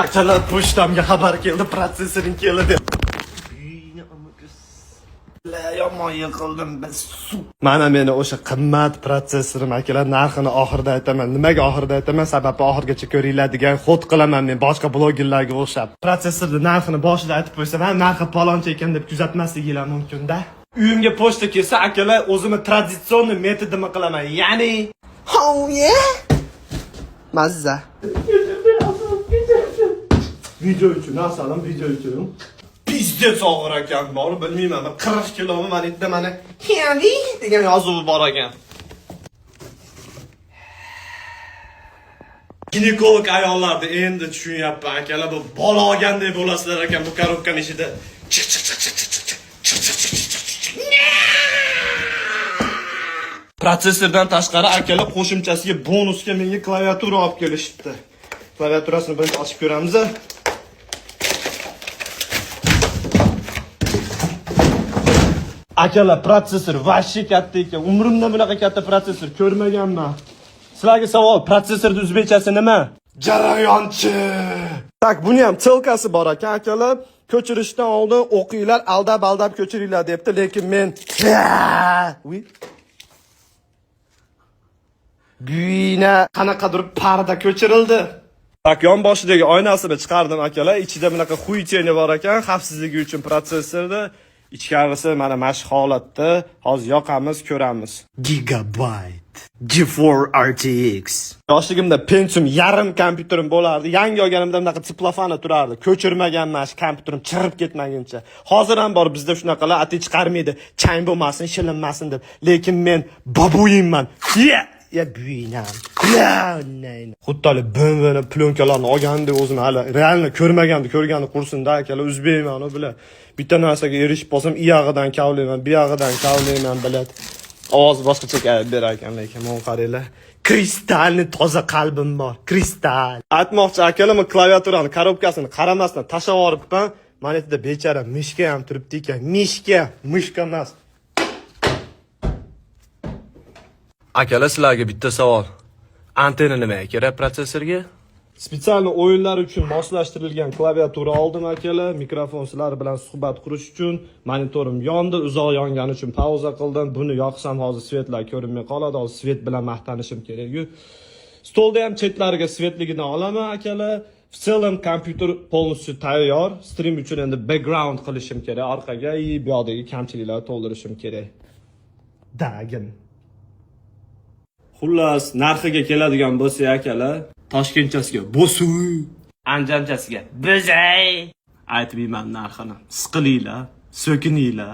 Akalar pochtamga xabar keldi, protsessoring keldi. Yomon yiqildim biz. Mana meni o'sha qimmat protsessorim akalar, narxini oxirida aytaman. Nimaga oxirida aytaman? Sababi oxirgacha ko'ringlar degan xod qilaman men boshqa blogerlarga o'xshab. Protsessorning narxini boshida aytib qo'ysam, ha, narxi paloncha ekan deb kuzatmasligingiz mumkin-da. Uyimga pochta kelsa, akalar, o'zimni traditsion metodimni qilaman. Ya'ni, oh yeah. Mazza. Video uchun, asalom video uchun. Pizdets og'ir ekan, bor bilmayman. 40 kilomi mana yerda mana "Ya'ni" degan yozuv bor ekan. Ginekolog ayollarni endi tushunyapman akalar, bu bola olgandek bo'lasizlar ekan bu korobkaning ichida. Chiq chiq chiq chiq chiq chiq chiq. Protsessordan tashqari akalar qo'shimchasiga bonusga menga klaviatura olib kelishibdi. Klaviaturasini birinchi ochib ko'ramiz. Akalar, protsessor vashshi katta ekan. Umrimda bunaqa katta protsessor ko'rmaganman. Sizlarga savol, protsessorning o'zbekchasi nima? Jarayonchi. Tak, buni ham tsilkasi bor ekan, akalar. Ko'chirishdan oldin o'qinglar, aldab ko'chiringlar debdi, lekin men Buyina qanaqadir parda ko'chirildi. Tak, yon boshidagi oynasini chiqardim akalar. Ichida bunaqa xuycheni bor ekan, xavfsizligi uchun protsessorda. Ichkarisi mana mashq holatda. Hozir yoqamiz, ko'ramiz. Gigabyte G4 RTX. Yoshligimda Pentium yarim kompyuterim bo'lardi. Yangi olganimda bunaqa tsiplofani turardi. Ko'chirmaganman shu kompyuterim chirib ketmaguncha. Hozir ham bor bizda shunaqalar, ati chiqarmaydi, chang bo'lmasin, shilinmasin deb. Lekin men babuyimman. Ya buyinam. Xuddali BMW plyonkalarni olganda o'zim hali realni ko'rgandi qursinda akalar, o'zbekman u bilan. Bitta narsaga erishib qolsam, iyog'idan kavlayman, buyog'idan kavlayman bilat. Ovoz boshqacha kelib berar ekan, lekin men qaranglar. Kristalni toza qalbim bor, kristal. Aytmoqchi akalar, men klaviaturani korobkasini qaramasdan tashlab yuboribman. Mana yerda bechara mishka ham turibdi ekan. Mishka emas. Akalar, sizlarga bitta savol. Antenna nimaga kerak protsessorga? Spetsial o'yinlar uchun moslashtirilgan klaviatura oldim akalar. Mikrofon sizlar bilan suhbat qurish uchun. Monitorim yondi, uzoq yongani uchun pauza qildim. Buni yoqsam hozir svetlar ko'rinmay qoladi. Hozir svet bilan maqtanishim kerak-ku. Stolda ham chetlariga svetligidan olaman akalar. Film kompyuter polностью tayyor. Stream uchun endi background qilishim kerak. Orqaga bu yoqdagi kamchiliklarni to'ldirishim kerak. Dagin. Xullas, narxiga keladigan bo'lsa akalar, Toshkentchasiga bo'suy, Anjanchasiga bo'zay. Aytmayman narxini. Siqilinglar, so'kininglar.